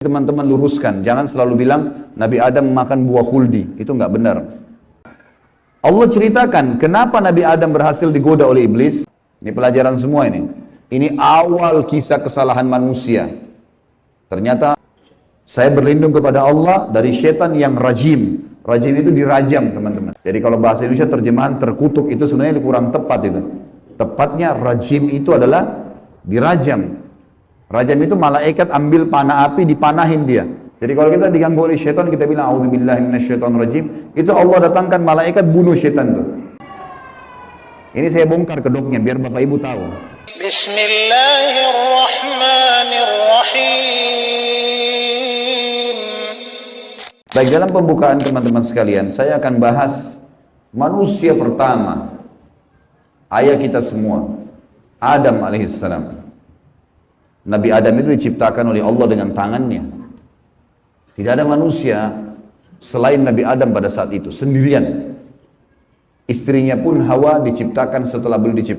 teman-teman luruskan, jangan selalu bilang Nabi Adam makan buah khuldi, itu nggak benar. Allah ceritakan kenapa Nabi Adam berhasil digoda oleh iblis. Ini pelajaran semua ini. Ini awal kisah kesalahan manusia. Ternyata saya berlindung kepada Allah dari setan yang rajim. Rajim itu dirajam, teman-teman. Jadi kalau bahasa Indonesia terjemahan terkutuk itu sebenarnya kurang tepat itu. Tepatnya rajim itu adalah dirajam. Rajam itu malaikat ambil panah api dipanahin dia. Jadi kalau kita diganggu oleh syaitan kita bilang a'udzubillahi minasyaitonirrajim, itu Allah datangkan malaikat bunuh syaitan itu. Ini saya bongkar kedoknya biar Bapak Ibu tahu. Bismillahirrahmanirrahim. Baik, dalam pembukaan teman-teman sekalian, saya akan bahas manusia pertama, ayah kita semua, Adam alaihissalam. Nabi Adam itu diciptakan oleh Allah dengan tangannya. Tidak ada manusia selain Nabi Adam pada saat itu, sendirian. Istrinya pun Hawa diciptakan setelah beliau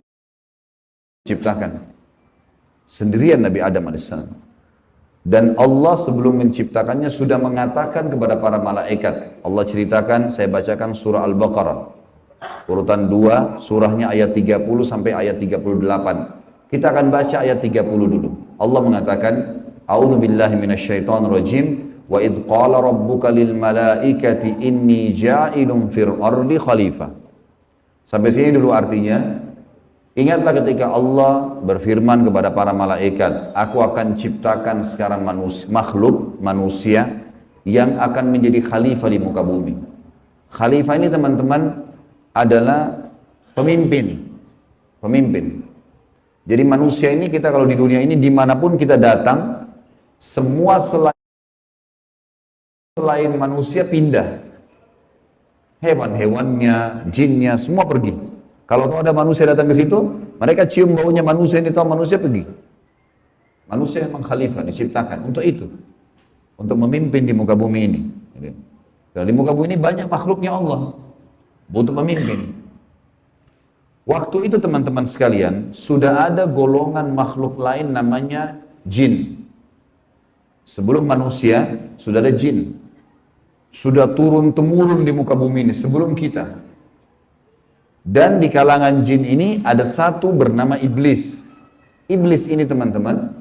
diciptakan. Sendirian Nabi Adam alaihissalam. Dan Allah sebelum menciptakannya sudah mengatakan kepada para malaikat. Allah ceritakan, saya bacakan surah Al-Baqarah. Urutan 2, surahnya ayat 30 sampai ayat 38. Kita akan baca ayat 30 dulu. Allah mengatakan, A'udzu billahi minasyaitonir rajim, wa idz qala rabbuka lil malaikati inni ja'ilun fil ardi khalifah. Sampai sini dulu artinya. Ingatlah ketika Allah berfirman kepada para malaikat, aku akan ciptakan sekarang makhluk manusia yang akan menjadi khalifah di muka bumi. Khalifah ini teman-teman adalah pemimpin. Jadi manusia ini kita kalau di dunia ini dimanapun kita datang, semua selain manusia pindah. Hewan-hewannya, jinnya, semua pergi. Kalau tahu ada manusia datang ke situ, mereka cium baunya manusia ini, tahu manusia pergi. Manusia memang khalifah diciptakan untuk itu, untuk memimpin di muka bumi ini. Kalau di muka bumi ini banyak makhluknya Allah, butuh pemimpin. Waktu itu teman-teman sekalian, sudah ada golongan makhluk lain namanya jin. Sebelum manusia, sudah ada jin. Sudah turun-temurun di muka bumi ini, sebelum kita. Dan di kalangan jin ini ada satu bernama iblis. Iblis ini teman-teman,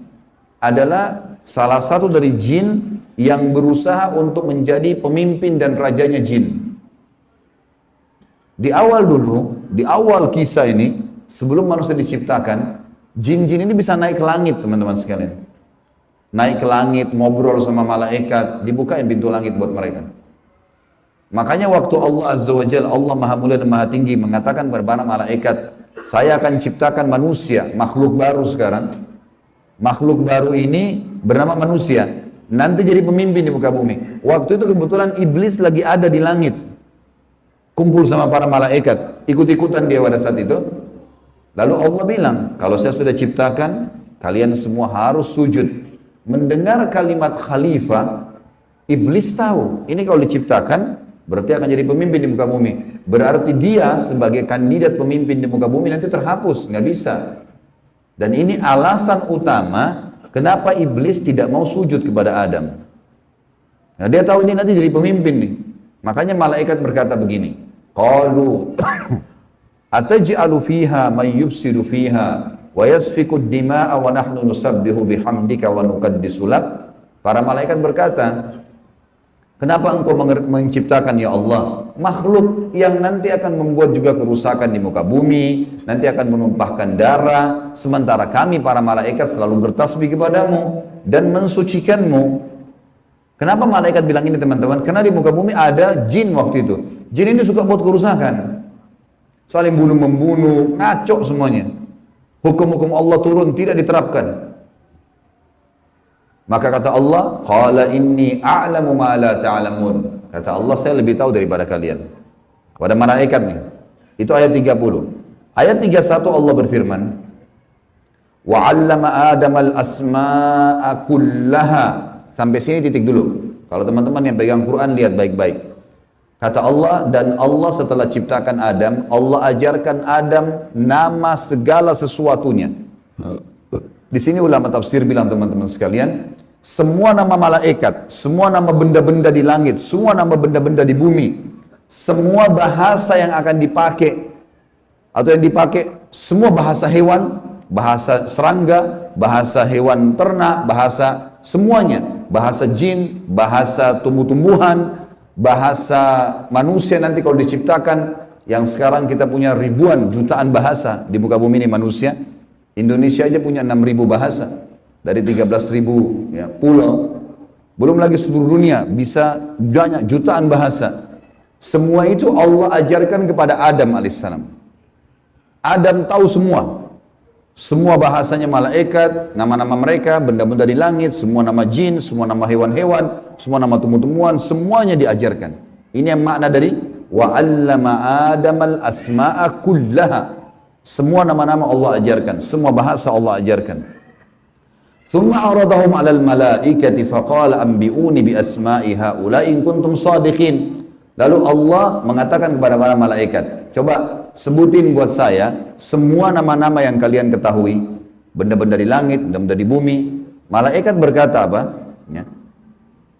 adalah salah satu dari jin yang berusaha untuk menjadi pemimpin dan rajanya jin. Di awal dulu, di awal kisah ini, sebelum manusia diciptakan, jin-jin ini bisa naik ke langit teman-teman sekalian. Naik ke langit, ngobrol sama malaikat, dibukain pintu langit buat mereka. Makanya waktu Allah Azza wa Jalla, Allah Maha Mulia dan Maha Tinggi mengatakan kepada para malaikat, saya akan ciptakan manusia, makhluk baru sekarang. Makhluk baru ini bernama manusia, nanti jadi pemimpin di muka bumi. Waktu itu kebetulan iblis lagi ada di langit. Kumpul sama para malaikat, ikut-ikutan dia pada saat itu. Lalu Allah bilang, kalau saya sudah ciptakan, kalian semua harus sujud. Mendengar kalimat khalifah, iblis tahu, ini kalau diciptakan, berarti akan jadi pemimpin di muka bumi. Berarti dia sebagai kandidat pemimpin di muka bumi nanti terhapus, nggak bisa. Dan ini alasan utama, kenapa iblis tidak mau sujud kepada Adam. Nah dia tahu ini nanti jadi pemimpin nih. Makanya malaikat berkata begini, qalu ataj'alu fiha man yufsidu fiha wa yasfiku ad-dima'a wa nahnu nusabbihu bihamdika wa nuqaddisu lak. Para malaikat berkata, kenapa engkau menciptakan ya Allah makhluk yang nanti akan membuat juga kerusakan di muka bumi, nanti akan menumpahkan darah, sementara kami para malaikat selalu bertasbih kepadamu dan mensucikanmu. Kenapa malaikat bilang ini teman-teman? Karena di muka bumi ada jin waktu itu. Jin ini suka buat kerusakan. Saling bunuh-membunuh, ngaco semuanya. Hukum-hukum Allah turun, tidak diterapkan. Maka kata Allah, qala inni a'lamu ma la ta'lamun. Kata Allah, saya lebih tahu daripada kalian. Kepada malaikat nih. Itu ayat 30. Ayat 31 Allah berfirman, wa 'allama Adamal asma'a kullaha. Sampai sini titik dulu. Kalau teman-teman yang pegang Quran lihat baik-baik. Kata Allah, dan Allah setelah ciptakan Adam, Allah ajarkan Adam nama segala sesuatunya. Di sini ulama tafsir bilang teman-teman sekalian, semua nama malaikat, semua nama benda-benda di langit, semua nama benda-benda di bumi, semua bahasa yang akan dipakai atau yang dipakai, semua bahasa hewan, bahasa serangga, bahasa hewan ternak, bahasa semuanya, bahasa jin, bahasa tumbuh-tumbuhan, bahasa manusia nanti kalau diciptakan, yang sekarang kita punya ribuan, jutaan bahasa di muka bumi ini manusia. Indonesia aja punya 6.000 bahasa dari 13.000 ya, pulau, belum lagi seluruh dunia bisa banyak jutaan bahasa. Semua itu Allah ajarkan kepada Adam alaihissalam. Adam tahu semua bahasanya malaikat, nama-nama mereka, benda-benda di langit, semua nama jin, semua nama hewan-hewan, semua nama tumbuh-tumbuhan, semuanya diajarkan. Ini yang makna dari wa 'allama Adamal asma'a kullaha. Semua nama-nama Allah ajarkan, semua bahasa Allah ajarkan. Thumma aradahum 'alal malaikati faqala anbi'uni bi asma'i haula'i in kuntum shadiqin. Lalu Allah mengatakan kepada para malaikat, coba sebutin buat saya semua nama-nama yang kalian ketahui, benda-benda di langit, benda-benda di bumi. Malaikat berkata apa? Ya.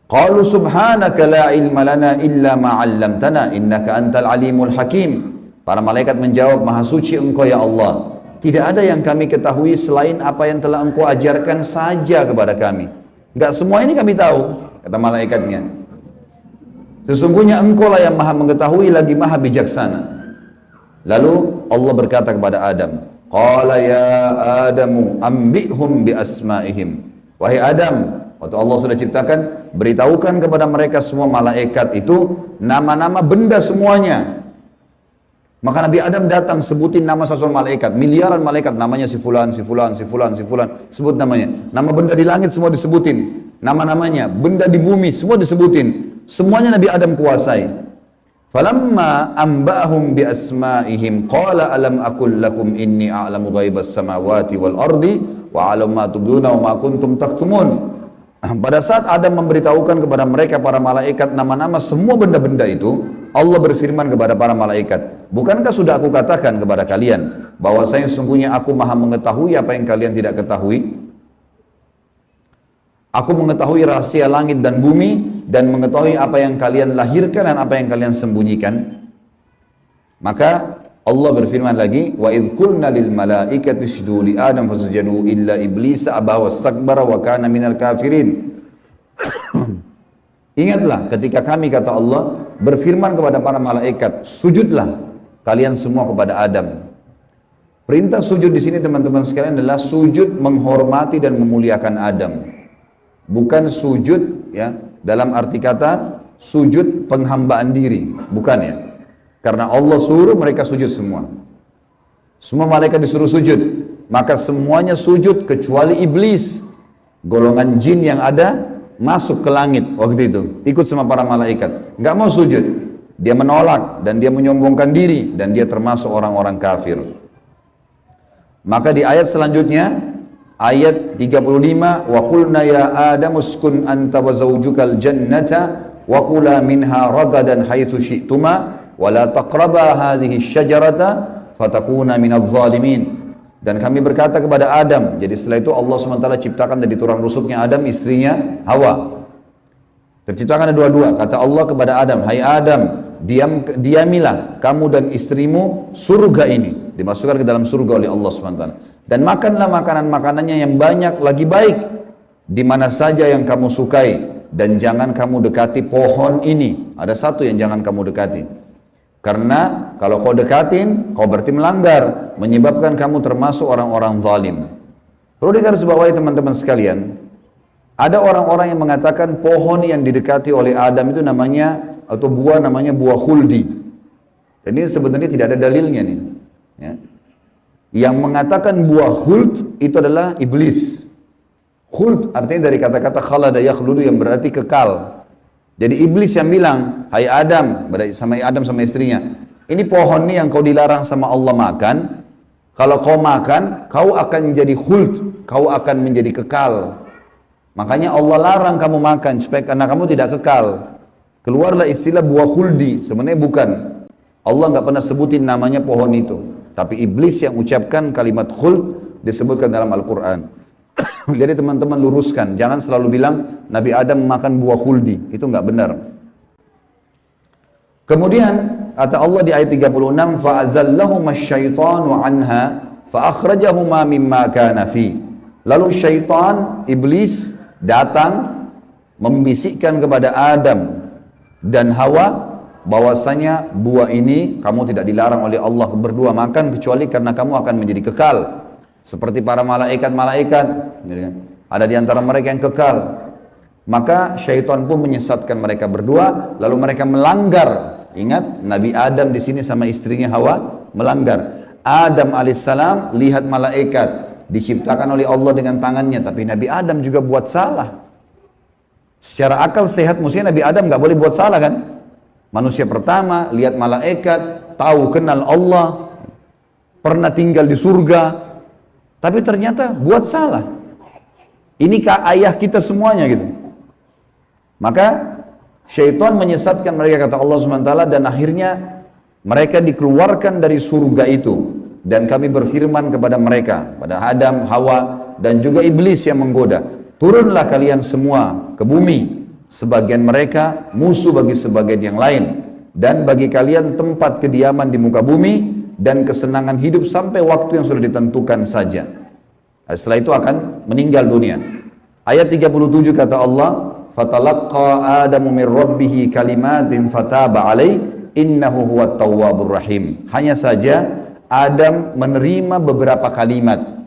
Qalu subhanaka la ilma lana illa ma 'allamtana innaka antal alimul hakim. Para malaikat menjawab, maha suci engkau ya Allah, tidak ada yang kami ketahui selain apa yang telah engkau ajarkan saja kepada kami. Enggak semua ini kami tahu, kata malaikatnya. Sesungguhnya engkau lah yang maha mengetahui lagi maha bijaksana. Lalu Allah berkata kepada Adam, qala ya Adamu ambihum bi asma'ihim. Wahai Adam, waktu Allah sudah ciptakan, beritahukan kepada mereka semua malaikat itu nama-nama benda semuanya. Maka Nabi Adam datang sebutin nama satu malaikat, miliaran malaikat, namanya si fulan, si fulan, si fulan, si fulan, sebut namanya. Nama benda di langit semua disebutin, nama-namanya, benda di bumi semua disebutin. Semuanya Nabi Adam kuasai. Falamma amba'ahum bi asma'ihim qala alam aqul lakum inni a'lamu ghaibas samawati wal ardi wa a'lamu ma tubduna wa ma kuntum taktumun. Pada saat Adam memberitahukan kepada mereka para malaikat nama-nama semua benda-benda itu, Allah berfirman kepada para malaikat, bukankah sudah aku katakan kepada kalian bahwasanya sesungguhnya aku maha mengetahui apa yang kalian tidak ketahui? Aku mengetahui rahasia langit dan bumi dan mengetahui apa yang kalian lahirkan dan apa yang kalian sembunyikan. Maka Allah berfirman lagi, wa idh qulna lil malaikati isjudu li Adam fasajadu illa iblisa aba wastakbara wa kana minal kafirin. Ingatlah ketika kami, kata Allah, berfirman kepada para malaikat, sujudlah kalian semua kepada Adam. Perintah sujud di sini teman-teman sekalian adalah sujud menghormati dan memuliakan Adam. Bukan sujud ya dalam arti kata sujud penghambaan diri, bukan ya. Karena Allah suruh mereka sujud semua. Semua malaikat disuruh sujud, maka semuanya sujud kecuali iblis. Golongan jin yang ada masuk ke langit waktu itu, ikut sama para malaikat, nggak mau sujud. Dia menolak dan dia menyombongkan diri dan dia termasuk orang-orang kafir. Maka di ayat selanjutnya, ayat 35, wa qulna ya Adam uskun anta wa zawjukal jannata wa kula minha ragadan haitsu syi'tuma wa la taqraba hadhihi syajarata fatakuna minadh zalimin. Dan kami berkata kepada Adam, jadi setelah itu Allah SWT ciptakan dari tulang rusuknya Adam istrinya Hawa. Terciptakan ada dua-dua. Kata Allah kepada Adam, hai Adam, diamilah kamu dan istrimu surga ini, dimasukkan ke dalam surga oleh Allah SWT. Dan makanlah makanan-makanannya yang banyak lagi baik di mana saja yang kamu sukai, dan jangan kamu dekati pohon ini. Ada satu yang jangan kamu dekati, karena kalau kau dekatin, kau berarti melanggar, menyebabkan kamu termasuk orang-orang zalim. Perlu digarisbawahi teman-teman sekalian, ada orang-orang yang mengatakan pohon yang didekati oleh Adam itu namanya, atau buah namanya buah khuldi. Dan ini sebenarnya tidak ada dalilnya nih. Ya. Yang mengatakan buah khuld itu adalah iblis. Khuld artinya dari kata-kata khalada yakhludu yang berarti kekal. Jadi iblis yang bilang, hai Adam, sama istrinya, ini pohon nih yang kau dilarang sama Allah makan, kalau kau makan, kau akan menjadi khuld, kau akan menjadi kekal. Makanya Allah larang kamu makan, supaya karena kamu tidak kekal. Keluarlah istilah buah khuldi, sebenarnya bukan. Allah nggak pernah sebutin namanya pohon itu. Tapi iblis yang ucapkan kalimat khuld disebutkan dalam Al-Quran. Jadi teman-teman luruskan, jangan selalu bilang Nabi Adam makan buah khuldi, itu nggak benar. Kemudian kata Allah di ayat 36, فَأَزَلَّهُمَا الشَّيْطَانُ عَنْهَا فَأَخْرَجَهُمَا مِمَّا كَانَ فِيهِ. Lalu syaitan, iblis datang membisikkan kepada Adam dan Hawa bahwasanya buah ini kamu tidak dilarang oleh Allah berdua makan kecuali karena kamu akan menjadi kekal seperti para malaikat-malaikat, gitu kan? Ada di antara mereka yang kekal. Maka syaitan pun menyesatkan mereka berdua, lalu mereka melanggar. Ingat, Nabi Adam di sini sama istrinya Hawa melanggar. Adam alaihissalam lihat malaikat diciptakan oleh Allah dengan tangannya, tapi Nabi Adam juga buat salah. Secara akal sehat mestinya Nabi Adam nggak boleh buat salah kan? Manusia pertama lihat malaikat, tahu kenal Allah, pernah tinggal di surga, tapi ternyata buat salah. Inikah ayah kita semuanya gitu? Maka syaitan menyesatkan mereka, kata Allah SWT, dan akhirnya mereka dikeluarkan dari surga itu. Dan kami berfirman kepada mereka, pada Adam, Hawa, dan juga iblis yang menggoda, turunlah kalian semua ke bumi. Sebagian mereka musuh bagi sebagian yang lain, dan bagi kalian tempat kediaman di muka bumi dan kesenangan hidup sampai waktu yang sudah ditentukan saja. Setelah itu akan meninggal dunia. Ayat 37 kata Allah, فَتَلَقَّى آدَمُ مِنْ رَبِّهِ كَلِمَاتٍ فَتَابَ عَلَيْهِ إِنَّهُ هُوَ التَّوَّابُ الرَّحِيمُ. Hanya saja Adam menerima beberapa kalimat.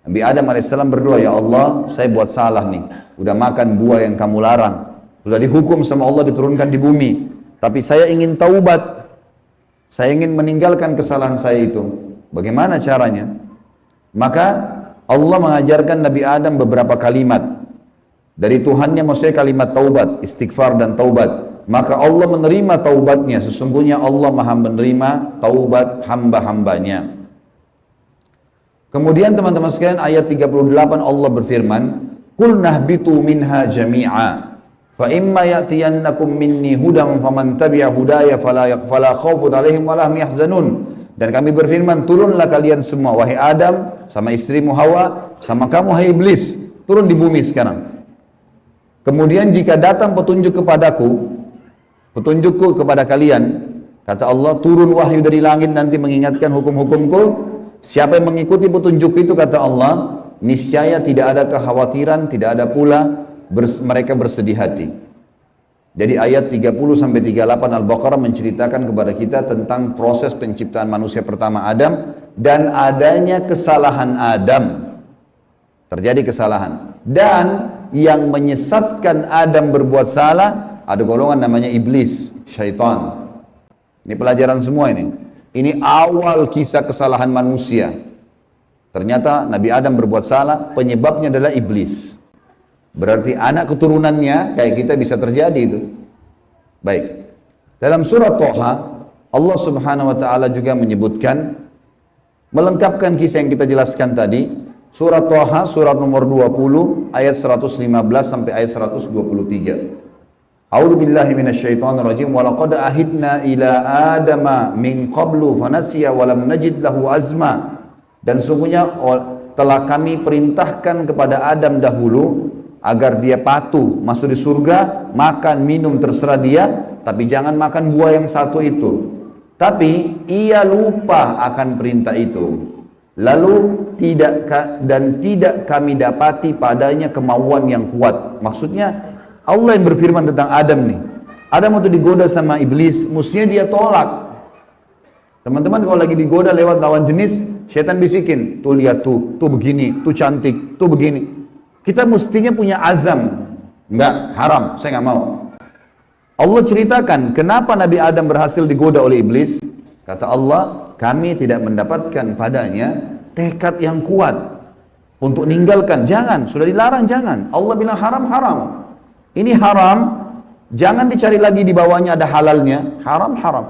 Nabi Adam alaihissalam berdoa, ya Allah, saya buat salah nih, udah makan buah yang kamu larang, sudah dihukum sama Allah diturunkan di bumi, tapi saya ingin taubat, saya ingin meninggalkan kesalahan saya itu. Bagaimana caranya? Maka Allah mengajarkan Nabi Adam beberapa kalimat dari Tuhannya, maksudnya kalimat taubat, istighfar dan taubat. Maka Allah menerima taubatnya. Sesungguhnya Allah maha menerima taubat hamba-hambanya. Kemudian teman-teman sekalian, ayat 38 Allah berfirman, Qul nahbitu minha jami'a fa imma ya'tiyannakum minni hudan faman tabi'a hudaya fala khawfun 'alaihim wa lahum yahzanun. Dan kami berfirman, turunlah kalian semua, wahai Adam, sama istrimu Hawa, sama kamu hai iblis, turun di bumi sekarang. Kemudian jika datang petunjuk kepadaku, petunjukku kepada kalian, kata Allah, turun wahyu dari langit nanti mengingatkan hukum-hukumku. Siapa yang mengikuti petunjuk itu, kata Allah, niscaya tidak ada kekhawatiran, tidak ada pula mereka bersedih hati. Jadi ayat 30-38 Al-Baqarah menceritakan kepada kita tentang proses penciptaan manusia pertama Adam dan adanya kesalahan Adam. Terjadi kesalahan. Dan yang menyesatkan Adam berbuat salah, ada golongan namanya iblis, syaitan. Ini pelajaran semua ini. Ini awal kisah kesalahan manusia. Ternyata Nabi Adam berbuat salah, penyebabnya adalah iblis. Berarti anak keturunannya kayak kita bisa terjadi itu. Baik. Dalam surah Toha, Allah Subhanahu wa taala juga menyebutkan, melengkapkan kisah yang kita jelaskan tadi. Surah Toha, surat nomor 20, ayat 115 sampai ayat 123. A'udzu billahi minasyaitonir rajim. Wa laqad ahidna ila adama min qablu fanasiya wa lam najid lahu azma. Dan sungguhnya telah kami perintahkan kepada Adam dahulu agar dia patuh masuk di surga, makan minum terserah dia, tapi jangan makan buah yang satu itu. Tapi ia lupa akan perintah itu. Lalu tidak kami dapati padanya kemauan yang kuat. Maksudnya Allah yang berfirman tentang Adam nih. Adam waktu digoda sama iblis, mestinya dia tolak. Teman-teman kalau lagi digoda lewat lawan jenis, syaitan bisikin, tuh lihat tuh begini, tuh cantik, tuh begini. Kita mestinya punya azam. Enggak, haram, saya nggak mau. Allah ceritakan kenapa Nabi Adam berhasil digoda oleh iblis. Kata Allah, kami tidak mendapatkan padanya tekad yang kuat untuk meninggalkan. Jangan, sudah dilarang jangan. Allah bilang haram, haram. Ini haram, jangan dicari lagi di bawahnya ada halalnya. Haram, haram.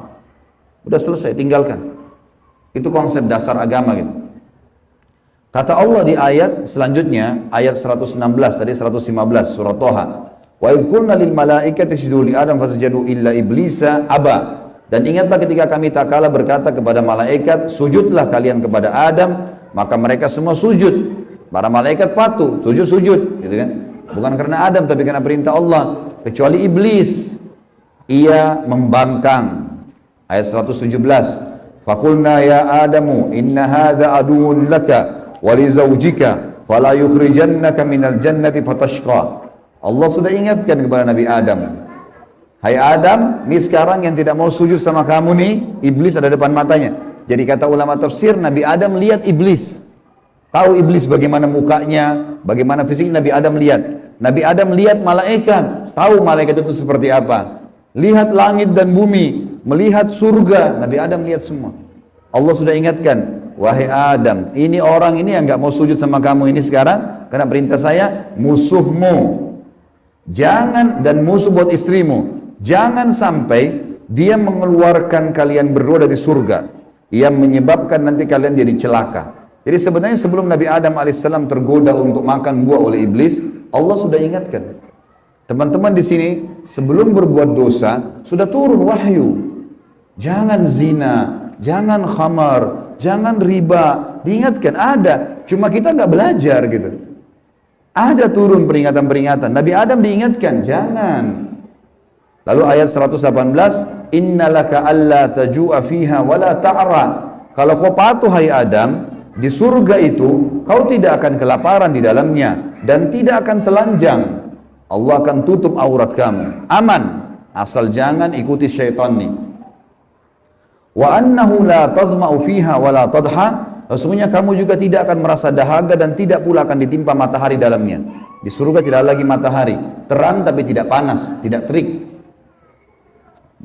Udah selesai, tinggalkan. Itu konsep dasar agama gitu. Kata Allah di ayat selanjutnya, ayat 116 tadi 115 surah Toha. Wa idh qulna lil malaikati isjudu li Adam fasajadu illa iblisa aba. Dan ingatlah ketika kami tak kala berkata kepada malaikat, sujudlah kalian kepada Adam, maka mereka semua sujud. Para malaikat patuh, sujud, gitu kan. Bukan karena Adam, tapi karena perintah Allah. Kecuali iblis, ia membangkang. Ayat 117. Faqulna ya Adamu inna hadza aduwwun laka wa li zawjika fala yukhrijannaka minal jannati fatashqa. Allah sudah ingatkan kepada Nabi Adam. Hai Adam, ini sekarang yang tidak mau sujud sama kamu nih, iblis ada depan matanya. Jadi kata ulama tafsir, Nabi Adam lihat iblis. Tahu iblis bagaimana mukanya, bagaimana fisiknya, Nabi Adam lihat. Nabi Adam lihat malaikat, tahu malaikat itu seperti apa. Lihat langit dan bumi, melihat surga, Nabi Adam lihat semua. Allah sudah ingatkan, wahai Adam, ini orang ini yang gak mau sujud sama kamu ini sekarang, karena perintah saya, musuhmu. Jangan, dan musuh buat istrimu. Jangan sampai dia mengeluarkan kalian berdua dari surga, yang menyebabkan nanti kalian jadi celaka. Jadi sebenarnya sebelum Nabi Adam alaihissalam tergoda untuk makan buah oleh iblis, Allah sudah ingatkan. Teman-teman di sini sebelum berbuat dosa sudah turun wahyu. Jangan zina, jangan khamar, jangan riba. Diingatkan ada, cuma kita nggak belajar gitu. Ada turun peringatan-peringatan. Nabi Adam diingatkan, jangan. Lalu ayat 118, innalaka alla taju'a fiha wala ta'ra. Kalau kau patuh hai Adam, di surga itu kau tidak akan kelaparan di dalamnya dan tidak akan telanjang. Allah akan tutup aurat kamu. Aman, asal jangan ikuti syaitan nih. Wa annahu la tadma'u fiha wala tadha. Sesungguhnya kamu juga tidak akan merasa dahaga dan tidak pula akan ditimpa matahari dalamnya. Di surga tidak lagi matahari, terang tapi tidak panas, tidak terik.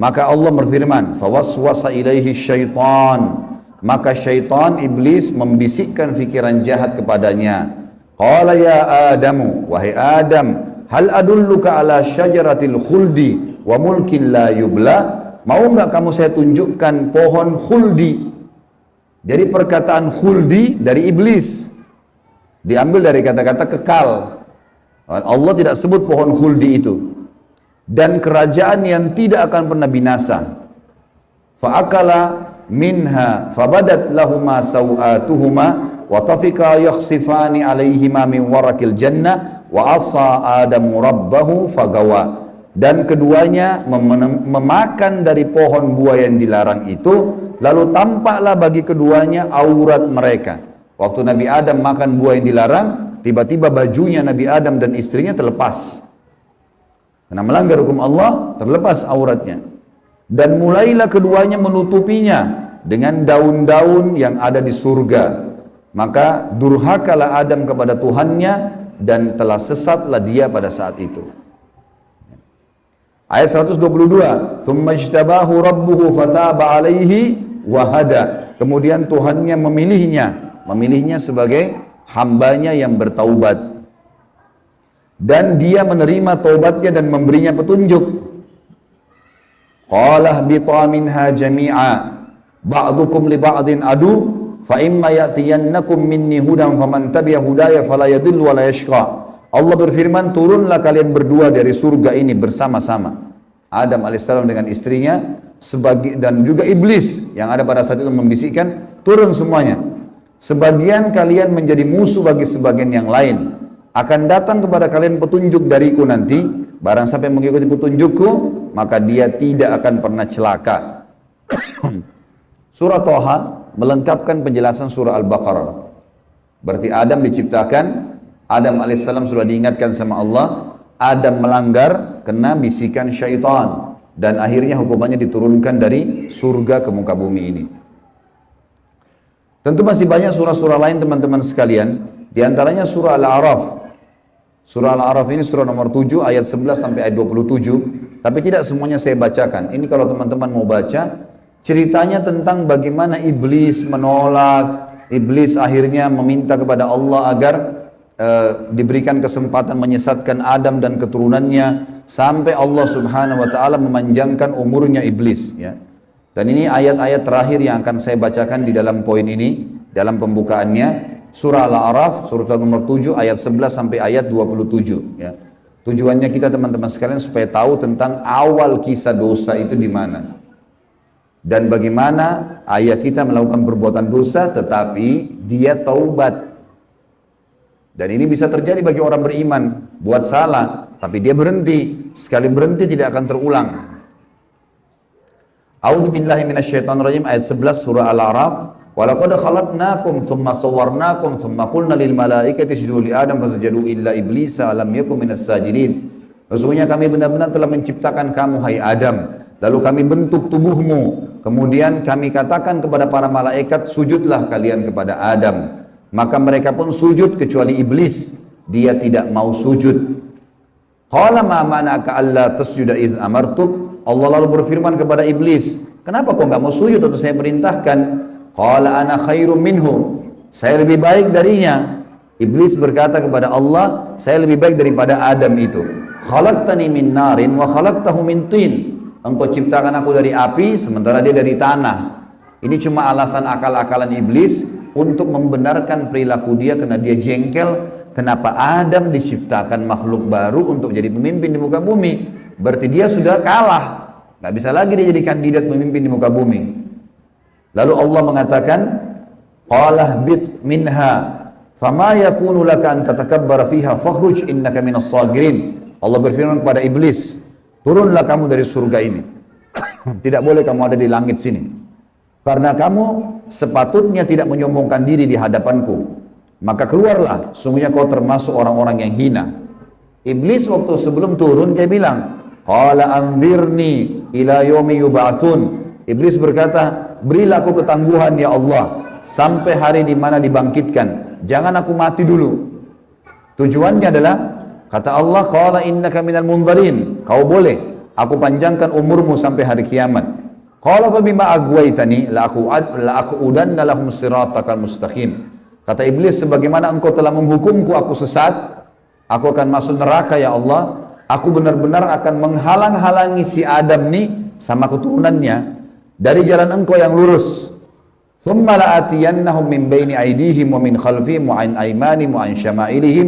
Maka Allah berfirman, fawaswasa ilaihi syaitan. Maka syaitan iblis membisikkan fikiran jahat kepadanya. Qala ya Adamu, wahai Adam, hal adulluka ala syajaratil khuldi wa mulkin la yubla. Mau enggak kamu saya tunjukkan pohon khuldi? Jadi perkataan khuldi dari iblis, diambil dari kata-kata kekal. Allah tidak sebut pohon khuldi itu. Dan kerajaan yang tidak akan pernah binasa. Fa'akala minha fabadat lahuma sawatuhuma wa tafika yakhsifani alaihima min warakil jannah wa asa adamu rabbahu fagawa. Dan keduanya memakan dari pohon buah yang dilarang itu, lalu tampaklah bagi keduanya aurat mereka. Waktu Nabi Adam makan buah yang dilarang, tiba-tiba bajunya Nabi Adam dan istrinya terlepas. Karena melanggar hukum Allah, terlepas auratnya. Dan mulailah keduanya menutupinya dengan daun-daun yang ada di surga. Maka durhakalah Adam kepada Tuhannya dan telah sesatlah dia pada saat itu. Ayat 122, "Tsumma ijtabahu rabbuhu fataba 'alaihi wa hada." Kemudian Tuhannya memilihnya sebagai hambanya yang bertaubat. Dan dia menerima taubatnya dan memberinya petunjuk. Qala ihbita minha jami'a ba'dukum li ba'din adu fa imma ya'tiyannakum minni hudan faman tabi'a hudaya fala yadhillu wa la yashqa. Allah berfirman, turunlah kalian berdua dari surga ini bersama-sama. Adam alaihissalam dengan istrinya dan juga iblis yang ada pada saat itu membisikkan, turun semuanya. Sebagian kalian menjadi musuh bagi sebagian yang lain. Akan datang kepada kalian petunjuk dariku nanti, barang siapa yang mengikuti petunjukku, maka dia tidak akan pernah celaka. Surah Thaha melengkapkan penjelasan surah Al-Baqarah. Berarti Adam diciptakan, Adam alaihissalam sudah diingatkan sama Allah, Adam melanggar, kena bisikan syaitan, dan akhirnya hukumannya diturunkan dari surga ke muka bumi ini. Tentu masih banyak surah-surah lain teman-teman sekalian, diantaranya surah Al-A'raf. Surah Al-A'raf ini surah nomor 7 ayat 11 sampai ayat 27, tapi tidak semuanya saya bacakan. Ini kalau teman-teman mau baca, ceritanya tentang bagaimana iblis menolak, iblis akhirnya meminta kepada Allah agar diberikan kesempatan menyesatkan Adam dan keturunannya, sampai Allah subhanahu wa ta'ala memanjangkan umurnya iblis, ya. Dan ini ayat-ayat terakhir yang akan saya bacakan di dalam poin ini, dalam pembukaannya. Surah Al-A'raf, surah nomor 7 ayat 11 sampai ayat 27, ya. Tujuannya kita teman-teman sekalian supaya tahu tentang awal kisah dosa itu di mana. Dan bagaimana ayah kita melakukan perbuatan dosa tetapi dia taubat. Dan ini bisa terjadi bagi orang beriman, buat salah, tapi dia berhenti. Sekali berhenti tidak akan terulang. A'udzu billahi minasyaitonir rajim, ayat 11 surah Al-A'raf. Wa laqad khalaqnakum tsumma sawwarnakum tsumma qulna lil malaikati isjudu li Adam fasajadu illa iblisa lam yakun minas sajidin. Sesungguhnya kami benar-benar telah menciptakan kamu, hai Adam. Lalu kami bentuk tubuhmu. Kemudian kami katakan kepada para malaikat, sujudlah kalian kepada Adam. Maka mereka pun sujud kecuali iblis. Dia tidak mau sujud. Qala ma mana'aka alla tasjuda idh amartuk. Allah lalu berfirman kepada iblis, kenapa kau nggak mau sujud untuk saya perintahkan? Qala ana khairum minhu. Saya lebih baik darinya. Iblis berkata kepada Allah, saya lebih baik daripada Adam itu. Khalaqtani min narin wa khalaqtahu min tin. Engkau ciptakan aku dari api, sementara dia dari tanah. Ini cuma alasan akal-akalan iblis untuk membenarkan perilaku dia karena dia jengkel. Kenapa Adam diciptakan makhluk baru untuk jadi pemimpin di muka bumi? Berarti dia sudah kalah. Nggak bisa lagi dia jadi kandidat pemimpin di muka bumi. Lalu Allah mengatakan, Qala bit minha fama yakunu laka an tatakabbara fiha fakhruj innaka minas sagirin. Allah berfirman kepada iblis, turunlah kamu dari surga ini. Tidak boleh kamu ada di langit sini. Karena kamu sepatutnya tidak menyombongkan diri di hadapanku. Maka keluarlah, sungguhnya kau termasuk orang-orang yang hina. Iblis waktu sebelum turun dia bilang, Qala anzirni ila yaumi yub'atsun. Iblis berkata, berilah aku ketangguhan ya Allah sampai hari di mana dibangkitkan. Jangan aku mati dulu. Tujuannya adalah, kata Allah, qala innaka minal munzarin. Kau boleh, aku panjangkan umurmu sampai hari kiamat. Qala fa bima aghwaytani la aqudanna lahum siratakal mustaqim. Kata iblis, sebagaimana engkau telah menghukumku aku sesat, aku akan masuk neraka ya Allah. Aku benar-benar akan menghalang-halangi si Adam nih sama keturunannya dari jalan engkau yang lurus. Thumma la'atiyannahum min baini aydihim wa min khalfihim wa an aymanihim wa an syama'ilihim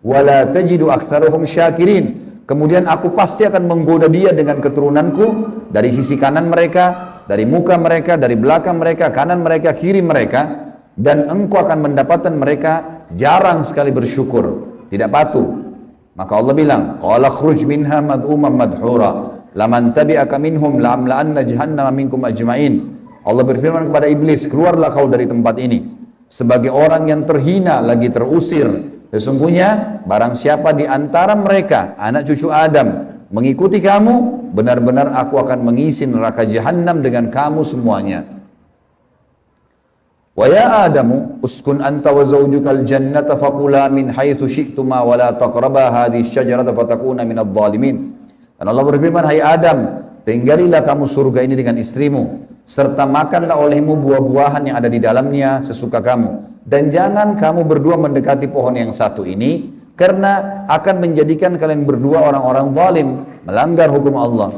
wa la tajidu aktsaruhum syakirin. Kemudian aku pasti akan menggoda dia dengan keturunanku dari sisi kanan mereka, dari muka mereka, dari belakang mereka, kanan mereka, kiri mereka, dan engkau akan mendapatkan mereka jarang sekali bersyukur, tidak patuh. Maka Allah bilang, qala khruj minha mad'uman madhura laman tabi'aka minhum la'amla'anna jahannama minkum ajma'in. Allah berfirman kepada iblis, keluarlah kau dari tempat ini sebagai orang yang terhina lagi terusir. Sesungguhnya barang siapa di antara mereka anak cucu Adam mengikuti kamu, benar-benar aku akan mengisi neraka jahanam dengan kamu semuanya. Wa ya Adamu uskun anta wa zawjukal jannata faqula min haitsu syi'tuma wa la taqraba hadhihi syajarata fatakuna minadh dhalimin. Dan Allah berfirman, hai Adam, tinggalilah kamu surga ini dengan istrimu, serta makanlah olehmu buah-buahan yang ada di dalamnya sesuka kamu. Dan jangan kamu berdua mendekati pohon yang satu ini, karena akan menjadikan kalian berdua orang-orang zalim, melanggar hukum Allah.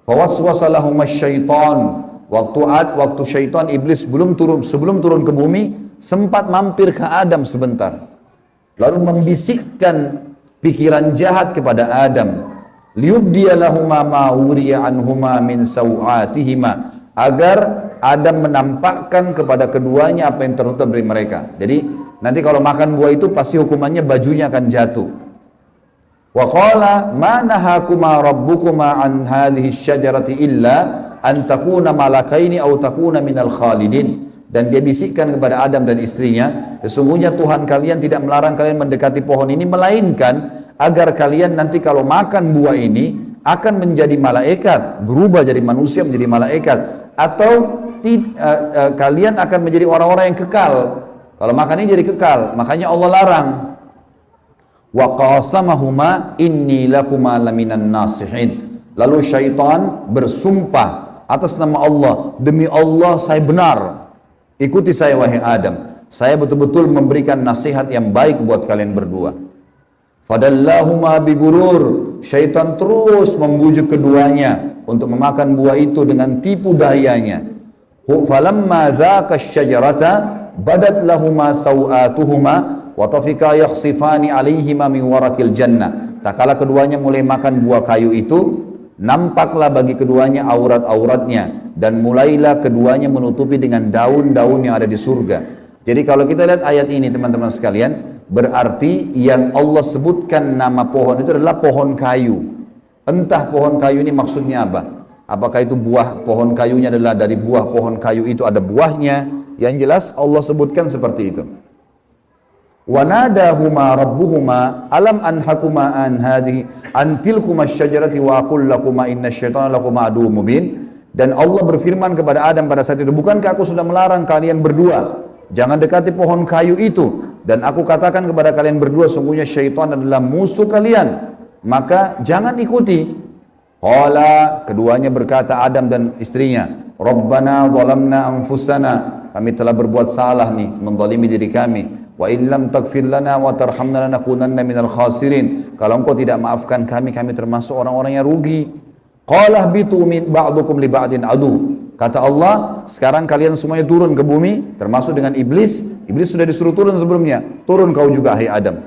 Fawaswasa lahumas syaitan. Waktu syaitan iblis sebelum turun ke bumi, sempat mampir ke Adam sebentar. Lalu membisikkan pikiran jahat kepada Adam. Liyubdiya lahuma ma wuriya anhuma min sawatihima. Agar Adam menampakkan kepada keduanya apa yang tertutup dari mereka. Jadi nanti kalau makan buah itu pasti hukumannya bajunya akan jatuh. Wa qala ma nahakuma rabbukuma an hadhihi syajarati illa an takuna malakaini aw takuna minal khalidin. Dan dia bisikkan kepada Adam dan istrinya, sesungguhnya Tuhan kalian tidak melarang kalian mendekati pohon ini, melainkan agar kalian nanti kalau makan buah ini akan menjadi malaikat, berubah jadi manusia menjadi malaikat, atau kalian akan menjadi orang-orang yang kekal. Kalau makan ini jadi kekal, makanya Allah larang. Wa qasamahuma inni lakuma laminan nasihin. Lalu syaitan bersumpah atas nama Allah, demi Allah saya benar, ikuti saya wahai Adam, saya betul-betul memberikan nasihat yang baik buat kalian berdua. Fadallahuma bigurur. Syaitan terus membujuk keduanya untuk memakan buah itu dengan tipu dayanya. Falamma dzaka asy-syajarata badat lahuma sawatuhuma wa tafika yakhsifani alaihima min warakil jannah. Tak kala keduanya mulai makan buah kayu itu, nampaklah bagi keduanya aurat-auratnya, dan mulailah keduanya menutupi dengan daun-daun yang ada di surga. Jadi kalau kita lihat ayat ini teman-teman sekalian, berarti yang Allah sebutkan nama pohon itu adalah pohon kayu. Entah pohon kayu ini maksudnya apa. Apakah itu buah pohon kayunya adalah dari buah pohon kayu itu ada buahnya. Yang jelas Allah sebutkan seperti itu. وَنَادَاهُمَا رَبُّهُمَا أَلَمْ أَنْهَكُمَا أَنْ هَذِهِ أَنْ تِلْكُمَا الشَّجَرَةِ وَأَقُلْ لَكُمَا إِنَّ الشَّيْطَانَ لَكُمَا عَدُوٌّ مُبِينٌ. Dan Allah berfirman kepada Adam pada saat itu, bukankah aku sudah melarang kalian berdua, jangan dekati pohon kayu itu, dan aku katakan kepada kalian berdua, sungguhnya syaitan adalah musuh kalian, maka jangan ikuti. Qala, keduanya berkata, Adam dan istrinya, Rabbana zalamna anfusana, kami telah berbuat salah nih, menzalimi diri kami. Wa illam taghfir lana wa tarhamna lanakunanna minal khasirin. Kalau engkau tidak maafkan kami, kami termasuk orang-orang yang rugi. Qala bitu min ba'dukum li ba'din adu. Kata Allah, sekarang kalian semuanya turun ke bumi, termasuk dengan iblis. Iblis sudah disuruh turun sebelumnya. Turun kau juga, hai Adam.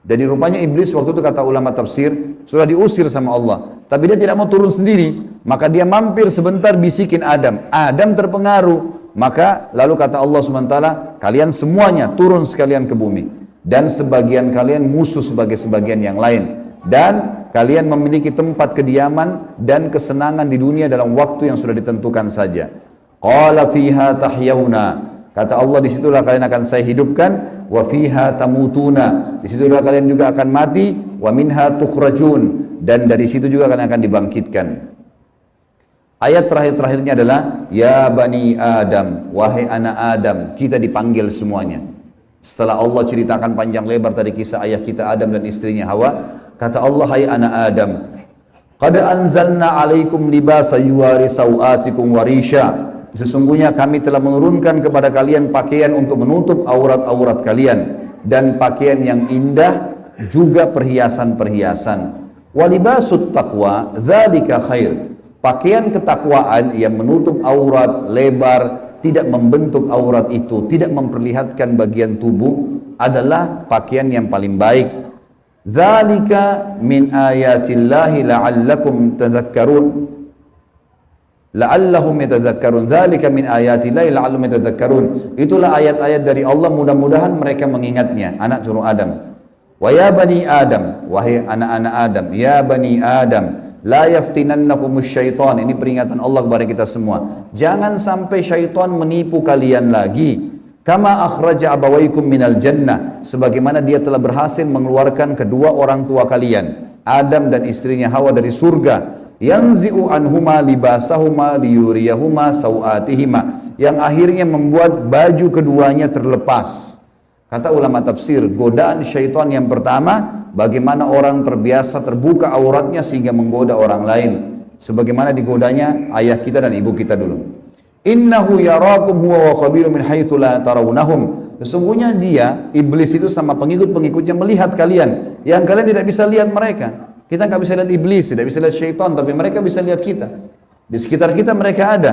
Jadi rupanya iblis waktu itu kata ulama tafsir, sudah diusir sama Allah. Tapi dia tidak mau turun sendiri. Maka dia mampir sebentar bisikin Adam. Adam terpengaruh. Maka lalu kata Allah SWT, kalian semuanya turun sekalian ke bumi. Dan sebagian kalian musuh sebagai sebagian yang lain. Dan kalian memiliki tempat kediaman dan kesenangan di dunia dalam waktu yang sudah ditentukan saja. Qala fiha tahyawna. Kata Allah, disitulah kalian akan saya hidupkan. Wa fiha tamutuna. Disitulah kalian juga akan mati. Wa minha tukhrajun. Dan dari situ juga kalian akan dibangkitkan. Ayat terakhir-terakhirnya adalah ya bani Adam, wahai anak Adam, kita dipanggil semuanya. Setelah Allah ceritakan panjang lebar tadi kisah ayah kita Adam dan istrinya Hawa, kata Allah, hai anak Adam, qad anzalna alaikum libasa yuwari sawatikum warisha. Sesungguhnya kami telah menurunkan kepada kalian pakaian untuk menutup aurat-aurat kalian dan pakaian yang indah juga perhiasan-perhiasan. Walibasut taqwa dzalika khair. Pakaian ketakwaan yang menutup aurat, lebar, tidak membentuk aurat itu, tidak memperlihatkan bagian tubuh adalah pakaian yang paling baik. Dzalika min ayatillahi la'allakum tadhakkarun. La'allahum yatadhakkarun. Dzalika min ayatillahi la'allahum yatadhakkarun. Itulah ayat-ayat dari Allah, mudah-mudahan mereka mengingatnya, anak cucu Adam. Wa ya bani Adam, wahai anak-anak Adam, ya bani Adam, la yaftinannakumus syaitan. Ini peringatan Allah kepada kita semua. Jangan sampai syaitan menipu kalian lagi. Kama akhraja abawaikum minal jannah. Sebagaimana dia telah berhasil mengeluarkan kedua orang tua kalian, Adam dan istrinya Hawa, dari surga. Yanzi'u anhuma libasahuma liyuriyahuma sawatihima. Yang akhirnya membuat baju keduanya terlepas. Kata ulama tafsir, godaan syaitan yang pertama, bagaimana orang terbiasa terbuka auratnya sehingga menggoda orang lain. Sebagaimana digodanya ayah kita dan ibu kita dulu. Innahu yarakum huwa wa qabilu min haitsu la tarawnahum. Sesungguhnya dia, iblis itu sama pengikut-pengikutnya melihat kalian yang kalian tidak bisa lihat mereka. Kita nggak bisa lihat iblis, tidak bisa lihat syaitan, tapi mereka bisa lihat kita. Di sekitar kita mereka ada.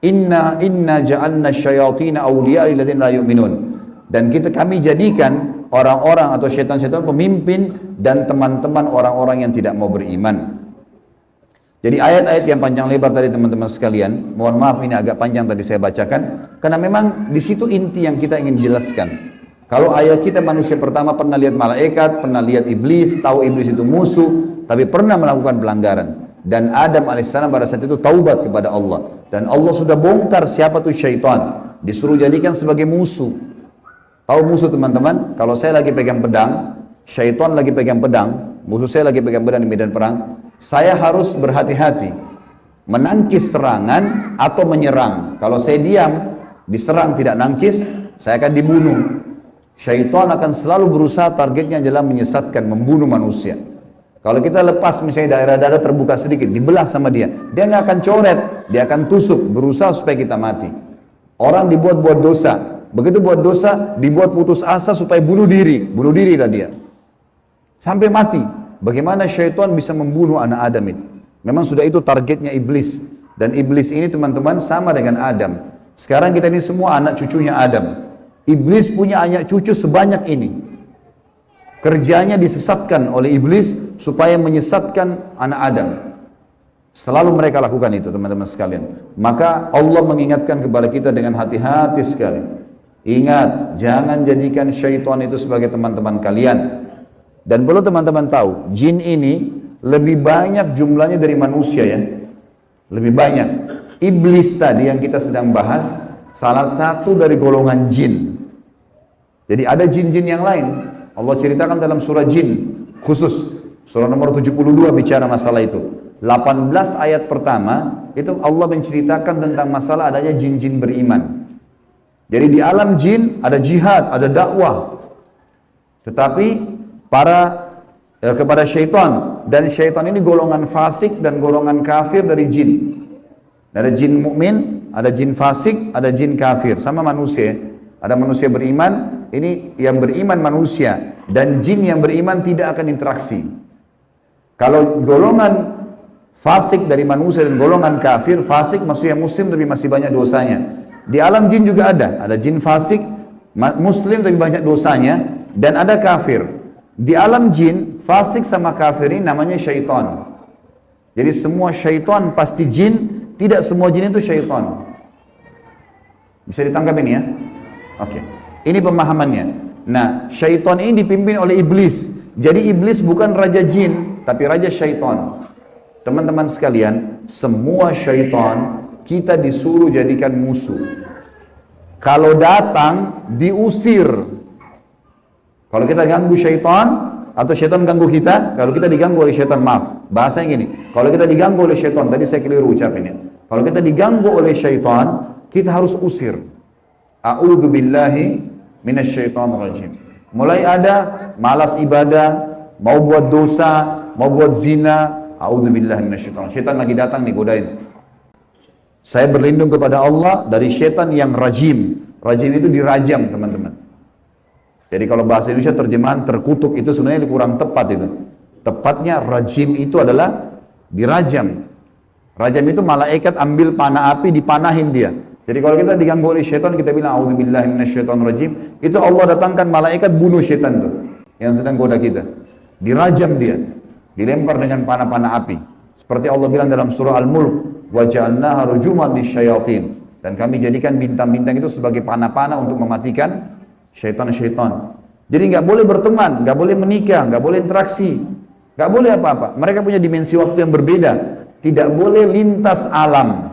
Inna ja'alna syayatina awliya lil ladzina la yu'minun. Dan kami jadikan orang-orang atau syaitan-syaitan pemimpin dan teman-teman orang-orang yang tidak mau beriman. Jadi ayat-ayat yang panjang lebar tadi teman-teman sekalian, mohon maaf ini agak panjang tadi saya bacakan, karena memang di situ inti yang kita ingin jelaskan. Kalau ayat kita manusia pertama pernah lihat malaikat, pernah lihat iblis, tahu iblis itu musuh, tapi pernah melakukan pelanggaran. Dan Adam alaihissalam pada saat itu taubat kepada Allah. Dan Allah sudah bongkar siapa tuh syaitan, disuruh jadikan sebagai musuh. Tahu musuh teman-teman? Kalau saya lagi pegang pedang, syaitan lagi pegang pedang, musuh saya lagi pegang pedang di medan perang, saya harus berhati-hati menangkis serangan atau menyerang. Kalau saya diam, diserang tidak nangkis, saya akan dibunuh. Syaitan akan selalu berusaha, targetnya adalah menyesatkan, membunuh manusia. Kalau kita lepas misalnya daerah dada terbuka sedikit, dibelah sama dia nggak akan coret, dia akan tusuk, berusaha supaya kita mati. Orang dibuat-buat dosa. Begitu buat dosa, dibuat putus asa supaya bunuh dirilah dia. Sampai mati. Bagaimana syaitan bisa membunuh anak Adam itu? Memang sudah itu targetnya iblis. Dan iblis ini teman-teman sama dengan Adam. Sekarang kita ini semua anak cucunya Adam. Iblis punya anak cucu sebanyak ini. Kerjanya disesatkan oleh iblis supaya menyesatkan anak Adam. Selalu mereka lakukan itu teman-teman sekalian. Maka Allah mengingatkan kepada kita dengan hati-hati sekali. Ingat, jangan jadikan syaitan itu sebagai teman-teman kalian. Dan perlu teman-teman tahu, jin ini lebih banyak jumlahnya dari manusia ya. Lebih banyak. Iblis tadi yang kita sedang bahas, salah satu dari golongan jin. Jadi ada jin-jin yang lain. Allah ceritakan dalam surah jin, khusus. Surah nomor 72 bicara masalah itu. 18 ayat pertama, itu Allah menceritakan tentang masalah adanya jin-jin beriman. Jadi di alam jin ada jihad, ada dakwah. Tetapi kepada syaitan, dan syaitan ini golongan fasik dan golongan kafir dari jin. Ada jin mukmin, ada jin fasik, ada jin kafir, sama manusia. Ada manusia beriman, ini yang beriman manusia, dan jin yang beriman tidak akan interaksi. Kalau golongan fasik dari manusia dan golongan kafir, fasik maksudnya muslim tapi masih banyak dosanya. Di alam jin juga ada jin fasik, muslim tapi banyak dosanya, dan ada kafir. Di alam jin, fasik sama kafir ini namanya syaitan. Jadi semua syaitan pasti jin, tidak semua jin itu syaitan. Bisa ditangkap ini ya? Oke. Ini pemahamannya. Nah, syaitan ini dipimpin oleh iblis. Jadi iblis bukan raja jin, tapi raja syaitan. Teman-teman sekalian, semua syaitan kita disuruh jadikan musuh. Kalau datang, diusir. Kalau kita ganggu syaitan, atau syaitan ganggu kita, kalau kita diganggu oleh syaitan, maaf, bahasanya gini, kalau kita diganggu oleh syaitan, tadi saya keliru ucapinnya. Kalau kita diganggu oleh syaitan, kita harus usir. A'udzu billahi minasyaitonir rajim. Mulai ada malas ibadah, mau buat dosa, mau buat zina, a'udzubillahi minasyaitonir rajim. Syaitan lagi datang nih godain. Saya berlindung kepada Allah dari syaitan yang rajim. Rajim itu dirajam, teman-teman. Jadi kalau bahasa Indonesia terjemahan terkutuk itu sebenarnya kurang tepat itu. Tepatnya rajim itu adalah dirajam. Rajam itu malaikat ambil panah api dipanahin dia. Jadi kalau kita diganggu oleh syaitan, kita bilang a'udzubillahi minasyaitonir rajim, itu Allah datangkan malaikat bunuh syaitan itu yang sedang goda kita. Dirajam dia, dilempar dengan panah-panah api. Seperti Allah bilang dalam surah Al-Mulk, wa ja'alnaha rujuman lisyayatin. Dan kami jadikan bintang-bintang itu sebagai panah-panah untuk mematikan syaitan-syaitan. Jadi nggak boleh berteman, nggak boleh menikah, nggak boleh interaksi, nggak boleh apa-apa. Mereka punya dimensi waktu yang berbeda. Tidak boleh lintas alam.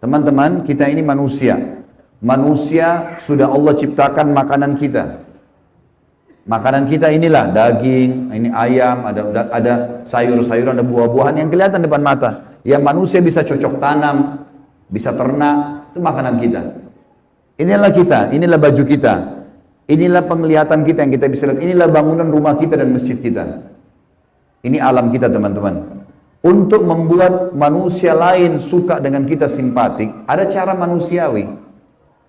Teman-teman, kita ini manusia. Manusia sudah Allah ciptakan makanan kita. Makanan kita inilah daging, ini ayam, ada sayur-sayuran, ada buah-buahan yang kelihatan depan mata. Yang manusia bisa cocok tanam, bisa ternak, itu makanan kita. Inilah kita, inilah baju kita. Inilah penglihatan kita yang kita bisa lihat. Inilah bangunan rumah kita dan masjid kita. Ini alam kita, teman-teman. Untuk membuat manusia lain suka dengan kita, simpatik, ada cara manusiawi.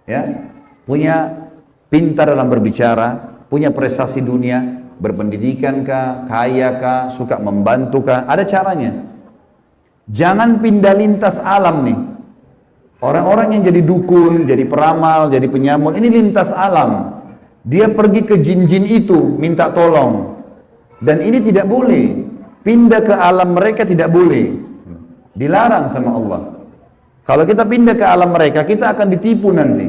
Ya, punya pintar dalam berbicara, punya prestasi dunia, berpendidikan kah, kaya kah, suka membantu kah, ada caranya. Jangan pindah lintas alam nih. Orang-orang yang jadi dukun, jadi peramal, jadi penyamun, ini lintas alam. Dia pergi ke jin-jin itu, minta tolong. Dan ini tidak boleh. Pindah ke alam mereka tidak boleh. Dilarang sama Allah. Kalau kita pindah ke alam mereka, kita akan ditipu nanti.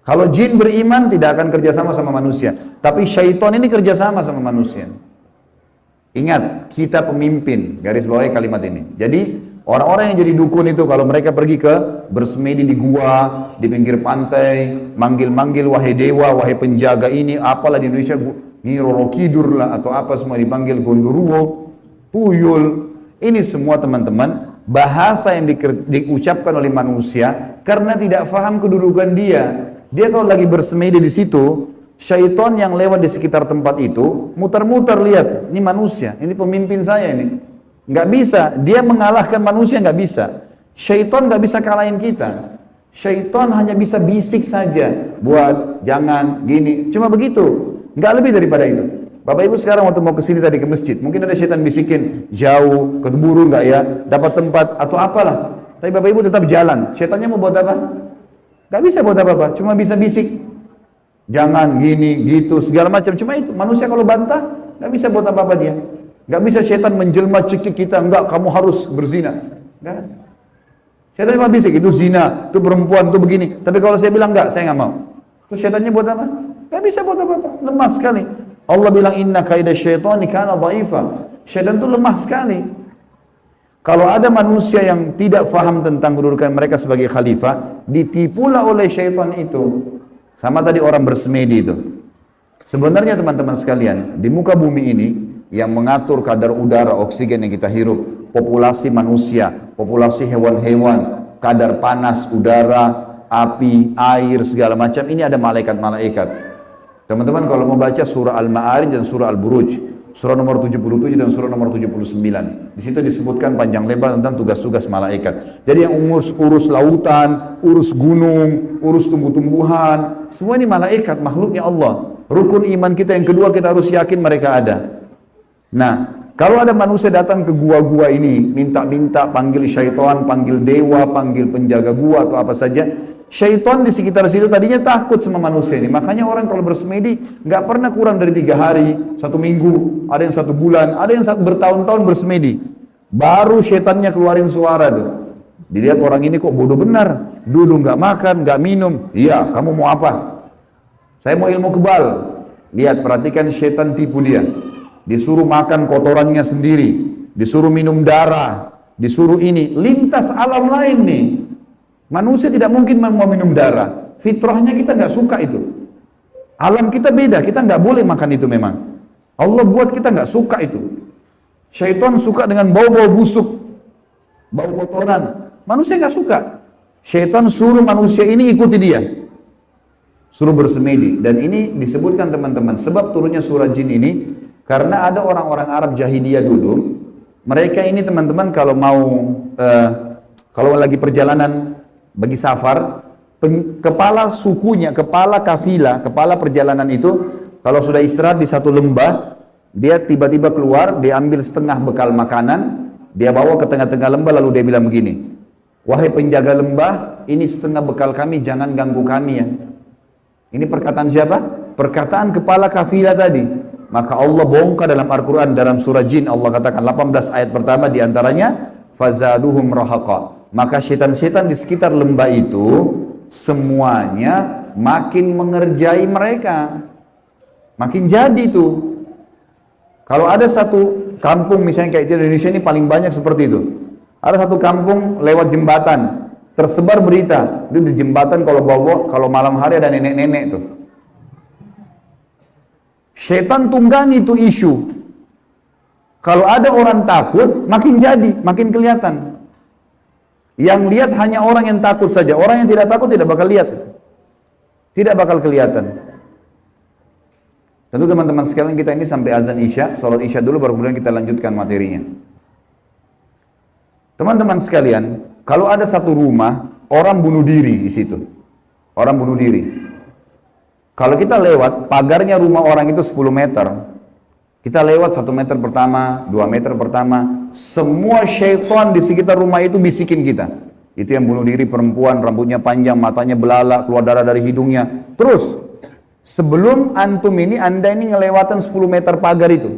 Kalau jin beriman tidak akan kerjasama sama manusia. Tapi syaitan ini kerjasama sama manusia. Ingat, kita pemimpin. Garis bawahi kalimat ini. Jadi, orang-orang yang jadi dukun itu, kalau mereka pergi ke bersemedi di gua, di pinggir pantai, manggil-manggil, wahai dewa, wahai penjaga ini, apalah di Indonesia, ini Roro Kidur lah, atau apa semua dipanggil Gondoruo, Tuyul. Ini semua teman-teman, bahasa yang diucapkan oleh manusia, karena tidak faham kedudukan dia. Dia kalau lagi bersemedi di situ, syaitan yang lewat di sekitar tempat itu, muter-muter lihat, ini manusia, ini pemimpin saya ini. Nggak bisa, dia mengalahkan manusia nggak bisa. Syaitan nggak bisa kalahin kita. Syaitan hanya bisa bisik saja, buat, jangan, gini, cuma begitu. Nggak lebih daripada itu. Bapak Ibu sekarang waktu mau kesini tadi ke masjid, mungkin ada syaitan bisikin, jauh, keburu nggak ya, dapat tempat, atau apalah. Tapi Bapak Ibu tetap jalan. Syaitannya mau buat apa? Nggak bisa buat apa-apa, cuma bisa bisik. Jangan, gini, gitu, segala macam. Cuma itu, manusia kalau bantah, nggak bisa buat apa-apa dia. Nggak bisa syaitan menjelma cekik kita, enggak, kamu harus berzina. Nggak. Syaitan cuma bisik, itu zina, itu perempuan, itu begini. Tapi kalau saya bilang enggak, saya enggak mau. Terus syaitannya buat apa? Enggak bisa buat apa-apa. Lemah sekali. Allah bilang inna kaida syaitani kana dhaifa. Syaitan itu lemah sekali. Kalau ada manusia yang tidak faham tentang kedudukan mereka sebagai khalifah, ditipulah oleh syaitan itu. Sama tadi orang bersemedi itu. Sebenarnya teman-teman sekalian, di muka bumi ini yang mengatur kadar udara, oksigen yang kita hirup, populasi manusia, populasi hewan-hewan, kadar panas udara, api, air, segala macam, ini ada malaikat-malaikat. Teman-teman kalau mau baca surah Al-Ma'arij dan surah Al-Buruj, surah nomor 77 dan surah nomor 79. Di situ disebutkan panjang lebar tentang tugas-tugas malaikat. Jadi yang urus lautan, urus gunung, urus tumbuh-tumbuhan, semua ini malaikat, makhluknya Allah. Rukun iman kita yang kedua, kita harus yakin mereka ada. Nah, kalau ada manusia datang ke gua-gua ini, minta-minta, panggil syaitan, panggil dewa, panggil penjaga gua atau apa saja, syaitan di sekitar situ tadinya takut sama manusia ini. Makanya orang kalau bersemedi nggak pernah kurang dari 3 hari, 1 minggu, ada yang 1 bulan, ada yang bertahun-tahun bersemedi. Baru syaitannya keluarin suara tuh. Dilihat orang ini kok bodoh benar, dulu nggak makan, nggak minum. Iya, kamu mau apa? Saya mau ilmu kebal. Lihat, perhatikan syaitan tipu dia. Disuruh makan kotorannya sendiri, disuruh minum darah, disuruh ini. Lintas alam lain nih. Manusia tidak mungkin mau minum darah. Fitrahnya kita nggak suka itu. Alam kita beda, kita nggak boleh makan itu memang. Allah buat kita nggak suka itu. Syaitan suka dengan bau-bau busuk, bau kotoran. Manusia nggak suka. Syaitan suruh manusia ini ikuti dia. Suruh bersemedi. Dan ini disebutkan teman-teman, sebab turunnya surah jin ini, karena ada orang-orang Arab jahiliyah dulu, mereka ini teman-teman kalau mau, kalau lagi perjalanan, bagi safar, kepala sukunya, kepala kafilah, kepala perjalanan itu, kalau sudah istirahat di satu lembah, dia tiba-tiba keluar, dia ambil setengah bekal makanan, dia bawa ke tengah-tengah lembah, lalu dia bilang begini, wahai penjaga lembah, ini setengah bekal kami, jangan ganggu kami ya. Ini perkataan siapa? Perkataan kepala kafilah tadi. Maka Allah bongkar dalam Al-Quran, dalam surah Jin, Allah katakan 18 ayat pertama diantaranya, fazaduhum rahaqa. Maka syaitan-syaitan di sekitar lembah itu semuanya makin mengerjai mereka, makin jadi tuh. Kalau ada satu kampung misalnya kayak di Indonesia ini paling banyak seperti itu. Ada satu kampung lewat jembatan, tersebar berita itu di jembatan, kalau malam hari ada nenek-nenek tuh. Syaitan tunggangi itu isu. Kalau ada orang takut, makin jadi, makin kelihatan. Yang lihat hanya orang yang takut saja. Orang yang tidak takut tidak bakal lihat. Tidak bakal kelihatan. Tentu teman-teman sekalian, kita ini sampai azan Isya, sholat Isya dulu baru kemudian kita lanjutkan materinya. Teman-teman sekalian, kalau ada satu rumah, orang bunuh diri di situ. Orang bunuh diri. Kalau kita lewat, pagarnya rumah orang itu 10 meter. Kita lewat 1 meter pertama, 2 meter pertama, semua syaitan di sekitar rumah itu bisikin kita. Itu yang bunuh diri perempuan, rambutnya panjang, matanya belalak, keluar darah dari hidungnya. Terus, sebelum antum ini, anda ini ngelewatan 10 meter pagar itu.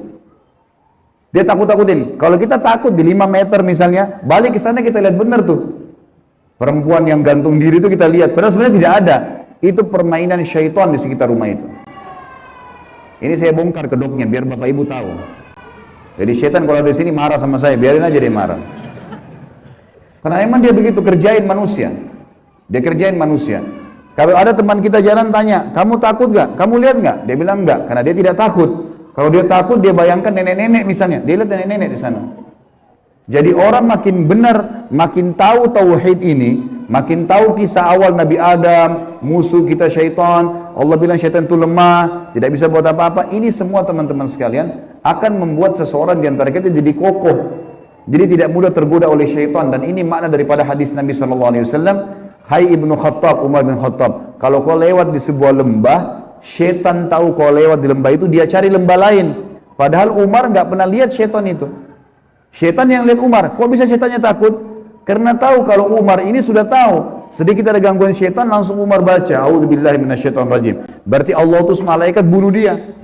Dia takut-takutin. Kalau kita takut di 5 meter misalnya, balik ke sana kita lihat benar tuh. Perempuan yang gantung diri itu kita lihat. Padahal sebenarnya tidak ada. Itu permainan syaitan di sekitar rumah itu. Ini saya bongkar kedoknya biar Bapak Ibu tahu. Jadi syaitan kalau di sini marah sama saya, biarin aja dia marah. Karena emang dia begitu, kerjain manusia. Dia kerjain manusia. Kalau ada teman kita jalan tanya, kamu takut gak? Kamu lihat gak? Dia bilang enggak, karena dia tidak takut. Kalau dia takut, dia bayangkan nenek-nenek misalnya. Dia lihat nenek-nenek di sana. Jadi orang makin benar, makin tahu tauhid ini, makin tahu kisah awal Nabi Adam, musuh kita syaitan, Allah bilang syaitan itu lemah, tidak bisa buat apa-apa. Ini semua teman-teman sekalian akan membuat seseorang di antara kita jadi kokoh, jadi tidak mudah tergoda oleh syaitan. Dan ini makna daripada hadis Nabi SAW. Hai Ibnu Khattab, Umar bin Khattab, kalau kau lewat di sebuah lembah, syaitan tahu kau lewat di lembah itu, dia cari lembah lain. Padahal Umar nggak pernah lihat syaitan itu. Syaitan yang lihat Umar. Kok bisa syaitannya takut? Karena tahu kalau Umar ini sudah tahu sedikit ada gangguan syaitan, langsung Umar baca a'udzubillahi minasyaitonirrajim. Berarti Allah utus malaikat bunuh dia.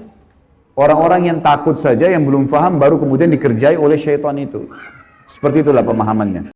Orang-orang yang takut saja, yang belum paham, baru kemudian dikerjai oleh syaitan itu. Seperti itulah pemahamannya.